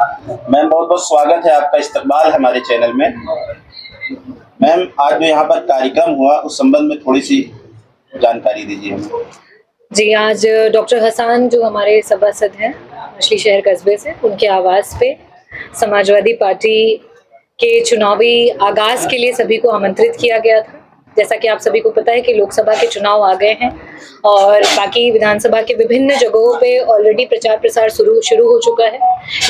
Ma'am, बहुत बहुत स्वागत है आपका, इस्तकबाल है हमारे चैनल में। मैम, आज जो यहाँ पर कार्यक्रम हुआ उस संबंध में थोड़ी सी जानकारी दीजिए हमें। जी, आज डॉक्टर हसन जो हमारे सभासद हैं मछली शहर कस्बे से, उनके आवास पे समाजवादी पार्टी के चुनावी आगाज के लिए सभी को आमंत्रित किया गया था। जैसा कि आप सभी को पता है कि लोकसभा के चुनाव आ गए हैं और बाकी विधानसभा के विभिन्न जगहों पे ऑलरेडी प्रचार प्रसार शुरू हो चुका है।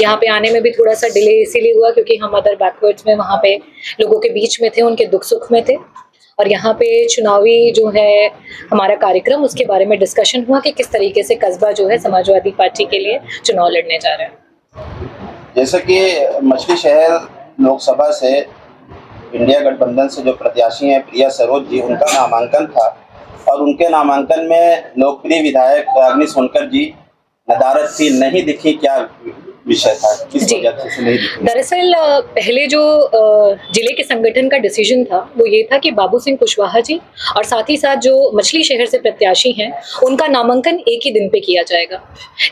यहाँ पे आने में भी थोड़ा सा डिले इसीलिए हुआ क्योंकि हम अदर बैकवर्ड्स में वहाँ पे लोगों के बीच में थे, उनके दुख सुख में थे। और यहाँ पे चुनावी जो है हमारा कार्यक्रम, उसके बारे में डिस्कशन हुआ कि किस तरीके से कस्बा जो है समाजवादी पार्टी के लिए चुनाव लड़ने जा रहा है। जैसे कि मछली शहर लोकसभा से इंडिया गठबंधन से जो प्रत्याशी हैं प्रिया सरोज जी, उनका नामांकन था और उनके नामांकन में लोकप्रिय विधायक रागिनी सोनकर जी नदारद सी नहीं दिखी। क्या विषय था, किस वजह से नहीं दिखी? दरअसल पहले जो जिले के संगठन का डिसीजन था वो ये था कि बाबू सिंह कुशवाहा जी और साथ ही साथ जो मछली शहर से प्रत्याशी हैं उनका नामांकन एक ही दिन पे किया जाएगा।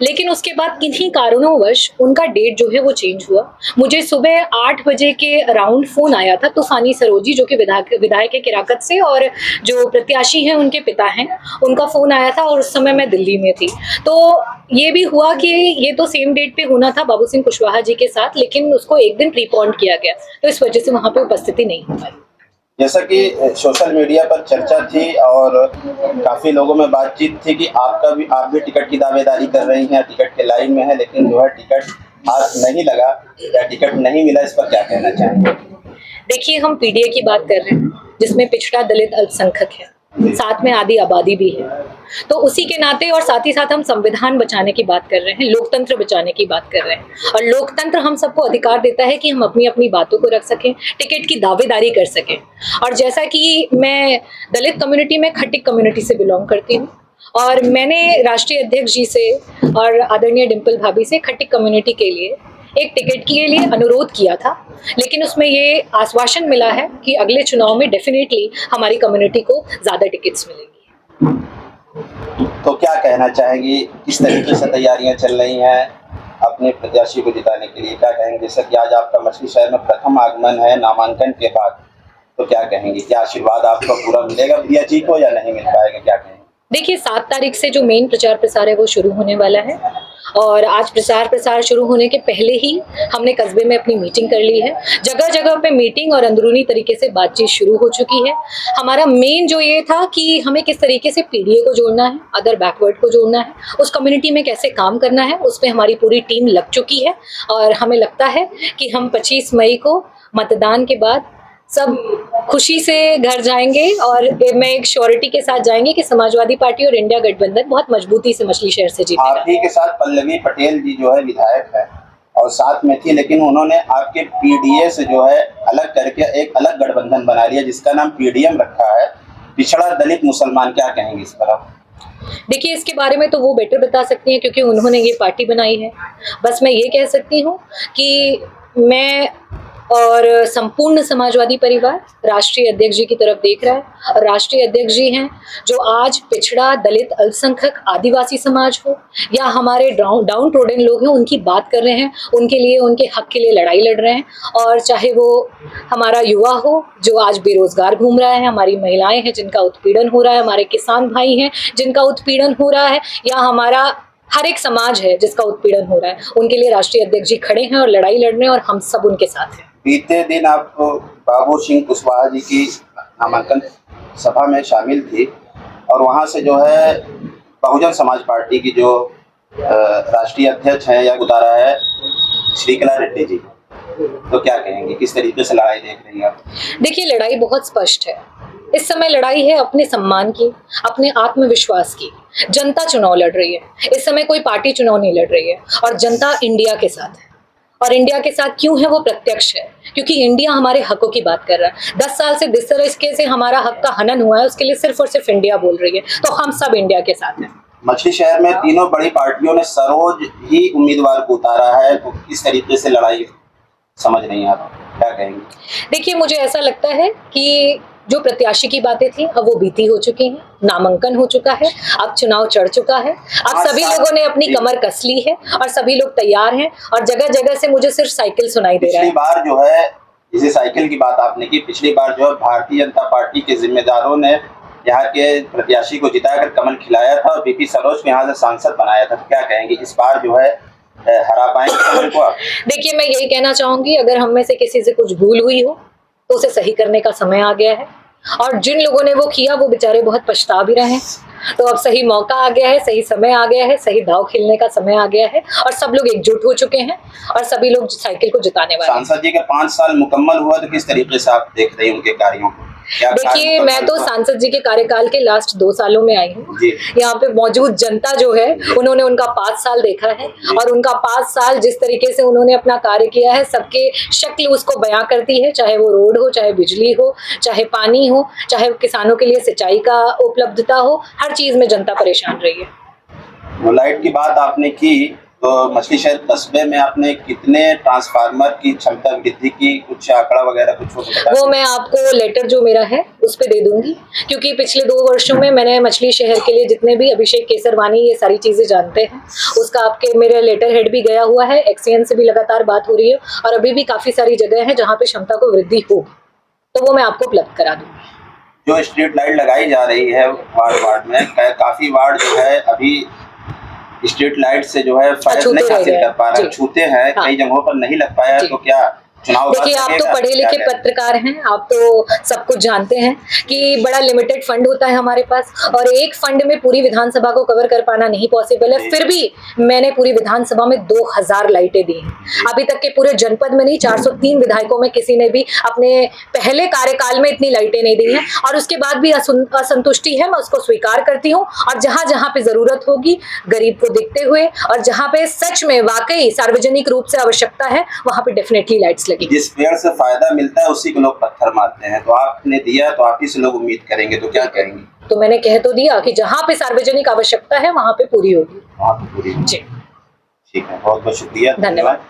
लेकिन उसके बाद किन्हीं कारणोंवश उनका डेट जो है वो चेंज हुआ। मुझे सुबह 8 बजे के अराउंड फोन आया था तूफानी सरोजी जो कि विधायक है किराकत से और जो प्रत्याशी हैं उनके पिता हैं, उनका फोन आया था और उस समय मैं दिल्ली में थी। तो ये भी हुआ कि ये तो सेम डेट पे होना था बाबू सिंह कुशवाहा जी के साथ, लेकिन उसको एक दिन प्रीपोन्ड किया गया, तो इस वजह से वहां पे उपस्थिति नहीं हो पाई। जैसा कि सोशल मीडिया पर चर्चा थी और काफी लोगों में बातचीत थी कि आप भी टिकट की दावेदारी कर रही हैं, टिकट के लाइन में है, लेकिन जो है टिकट हाथ नहीं लगा या टिकट नहीं मिला, इस पर क्या कहना चाहेंगे? देखिए, हम पीडीए की बात कर रहे हैं जिसमें पिछड़ा दलित अल्पसंख्यक है, साथ में आदि आबादी भी है, तो उसी के नाते और साथ ही साथ हम संविधान बचाने की बात कर रहे हैं, लोकतंत्र बचाने की बात कर रहे हैं। और लोकतंत्र हम सबको अधिकार देता है कि हम अपनी अपनी बातों को रख सकें, टिकट की दावेदारी कर सकें। और जैसा कि मैं दलित कम्युनिटी में खट्टिक कम्युनिटी से बिलोंग करती हूँ और मैंने राष्ट्रीय अध्यक्ष जी से और आदरणीय डिम्पल भाभी से खट्टिक कम्युनिटी के लिए एक टिकट के लिए अनुरोध किया था, लेकिन उसमें ये आश्वासन मिला है कि अगले चुनाव में डेफिनेटली हमारी कम्युनिटी को ज्यादा टिकट्स मिलेंगी। तो क्या कहना चाहेंगी, किस तरीके से तैयारियां चल रही हैं अपने प्रत्याशी को जिताने के लिए? क्या कहेंगे, जैसे कि आज आपका मछली शहर में प्रथम आगमन है नामांकन के बाद, तो क्या कहेंगे, क्या आशीर्वाद आपका पूरा मिलेगा प्रिया जी को या नहीं मिल पाएगा, क्या कहेंगे? देखिए, 7 तारीख से जो मेन प्रचार प्रसार है वो शुरू होने वाला है और आज प्रचार प्रसार शुरू होने के पहले ही हमने कस्बे में अपनी मीटिंग कर ली है। जगह जगह पे मीटिंग और अंदरूनी तरीके से बातचीत शुरू हो चुकी है। हमारा मेन जो ये था कि हमें किस तरीके से पीडीए को जोड़ना है, अदर बैकवर्ड को जोड़ना है, उस कम्युनिटी में कैसे काम करना है, उसमें हमारी पूरी टीम लग चुकी है और हमें लगता है कि हम 25 मई को मतदान के बाद सब खुशी से घर जाएंगे और मैं एक श्योरिटी के साथ जाएंगे कि समाजवादी पार्टी और इंडिया गठबंधन बहुत मजबूती से मछली शहर से जीतेगा। आप ही के साथ पल्लवी पटेल जी जो है विधायक है और साथ में थी, लेकिन उन्होंने आपके पीडीए से जो है अलग करके एक अलग गठबंधन बना लिया जिसका नाम पीडीएम रखा है, पिछड़ा दलित मुसलमान। क्या कहेंगे इस पर आप? देखिए, इसके बारे में तो वो बेटर बता सकती हैं क्योंकि उन्होंने ये पार्टी बनाई है। बस मैं ये कह सकती हूँ कि मैं और संपूर्ण समाजवादी परिवार राष्ट्रीय अध्यक्ष जी की तरफ देख रहा है और राष्ट्रीय अध्यक्ष जी हैं जो आज पिछड़ा दलित अल्पसंख्यक आदिवासी समाज हो या हमारे डाउन ट्रोडन लोग हैं, उनकी बात कर रहे हैं, उनके लिए, उनके हक के लिए लड़ाई लड़ रहे हैं। और चाहे वो हमारा युवा हो जो आज बेरोजगार घूम रहा है, हमारी महिलाएं हैं जिनका उत्पीड़न हो रहा है, हमारे किसान भाई हैं जिनका उत्पीड़न हो रहा है, या हमारा हर एक समाज है जिसका उत्पीड़न हो रहा है, उनके लिए राष्ट्रीय अध्यक्ष जी खड़े हैं और लड़ाई लड़ रहे हैं और हम सब उनके साथ हैं। बीते दिन आप बाबू सिंह कुशवाहा जी की नामांकन सभा में शामिल थी और वहां से जो है बहुजन समाज पार्टी की जो राष्ट्रीय अध्यक्ष हैं या उतारा है श्रीकला रेड्डी जी, तो क्या कहेंगे, किस तरीके से लड़ाई देख रही हैं आप? देखिए, लड़ाई बहुत स्पष्ट है। इस समय लड़ाई है अपने सम्मान की, अपने आत्मविश्वास की। जनता चुनाव लड़ रही है, इस समय कोई पार्टी चुनाव नहीं लड़ रही है और जनता इंडिया के साथ है। और इंडिया के साथ क्यों है? वो प्रत्यक्ष है क्योंकि इंडिया हमारे हकों की बात कर रहा है। 10 साल से जिस तरह से हमारा हक का हनन हुआ है उसके लिए सिर्फ और सिर्फ इंडिया बोल रही है, तो हम सब इंडिया के साथ हैं। मछली शहर में तीनों बड़ी पार्टियों ने सरोज ही उम्मीदवार को उतारा है, तो किस तरीके से लड़ाई समझ रही हैं आप, क्या कहेंगे? देखिए, मुझे ऐसा लगता है कि जो प्रत्याशी की बातें थी अब वो बीती हो चुकी हैं, नामांकन हो चुका है, अब चुनाव चढ़ चुका है, अब सभी लोगों ने अपनी कमर कस ली है और सभी लोग तैयार हैं और जगह जगह से मुझे सिर्फ साइकिल सुनाई दे रहा पिछली है। बार जो है, जैसे साइकिल की बात आपने की, पिछली बार जो है भारतीय जनता पार्टी के जिम्मेदारों ने यहाँ के प्रत्याशी को जिताकर कमल खिलाया था और बीपी सरोज को यहाँ से सांसद बनाया था। तो क्या कहेंगे, इस बार जो है हरा पाएंगे कमल को आप? देखिए, मैं यही कहना चाहूंगी, अगर हम में से किसी से कुछ भूल हुई हो तो उसे सही करने का समय आ गया है और जिन लोगों ने वो किया वो बेचारे बहुत पछता भी रहे हैं। तो अब सही मौका आ गया है, सही समय आ गया है, सही दाव खेलने का समय आ गया है और सब लोग एकजुट हो चुके हैं और सभी लोग साइकिल को जिताने वाले हैं। सांसद जी के 5 साल मुकम्मल हुआ तो किस तरीके से आप देख रहे हैं उनके कार्यों को? देखिए, मैं तो सांसद जी के कार्यकाल के लास्ट 2 सालों में आई हूँ। यहाँ पे मौजूद जनता जो है उन्होंने उनका 5 साल देखा है और उनका 5 साल जिस तरीके से उन्होंने अपना कार्य किया है, सबके शक्ल उसको बयां करती है, चाहे वो रोड हो, चाहे बिजली हो, चाहे पानी हो, चाहे किसानों के लिए सिंचाई का उपलब्धता हो, हर चीज में जनता परेशान रही है। वो लाइट की बात आपने की, तो मछली शहर कस्बे में आपने कितने ट्रांसफार्मर की क्षमता वृद्धि की, कुछ आंकड़ा वगैरह कुछ हो सकता है? वो मैं आपको लेटर जो मेरा है उस पे दे दूंगी, क्योंकि पिछले 2 वर्षों में मैंने मछली शहर के लिए जितने भी, अभिषेक केसरवानी ये सारी चीजें जानते हैं, उसका आपके मेरे लेटर हेड भी गया हुआ है, एक्सीएन से भी लगातार बात हो रही है और अभी भी काफी सारी जगह है जहाँ पे क्षमता को वृद्धि होगी, तो वो मैं आपको उपलब्ध करा दूंगी। जो स्ट्रीट लाइट लगाई जा रही है वार्ड में, काफी वार्ड जो है अभी स्ट्रीट लाइट से जो है फायदा नहीं हासिल कर पा रहे हैं, छूते हैं, कई जगहों पर नहीं लग पाया, तो क्या चुनाव? देखिए, आप तो पढ़े लिखे पत्रकार हैं, आप तो सब कुछ जानते हैं कि बड़ा लिमिटेड फंड होता है हमारे पास और एक फंड में पूरी विधानसभा को कवर कर पाना नहीं पॉसिबल है। फिर भी मैंने पूरी विधानसभा में 2000 लाइटें दी हैं। अभी तक के पूरे जनपद में नहीं, 403 विधायकों में किसी ने भी अपने पहले कार्यकाल में इतनी लाइटें नहीं दी हैं और उसके बाद भी असंतुष्टि है, मैं उसको स्वीकार करती हूँ और जहां जहां पे जरूरत होगी गरीब को देखते हुए और जहां पे सच में वाकई सार्वजनिक रूप से आवश्यकता है वहां पे डेफिनेटली लाइट्स लगी। जिस पेड़ से फायदा मिलता है उसी को लोग पत्थर मारते हैं, तो आपने दिया तो आप ही से लोग उम्मीद करेंगे, तो क्या कहेंगे? तो मैंने कह तो दिया कि जहां पे सार्वजनिक आवश्यकता है वहां पे पूरी होगी। वहाँ पे पूरी। जी, ठीक है, बहुत बहुत शुक्रिया, धन्यवाद।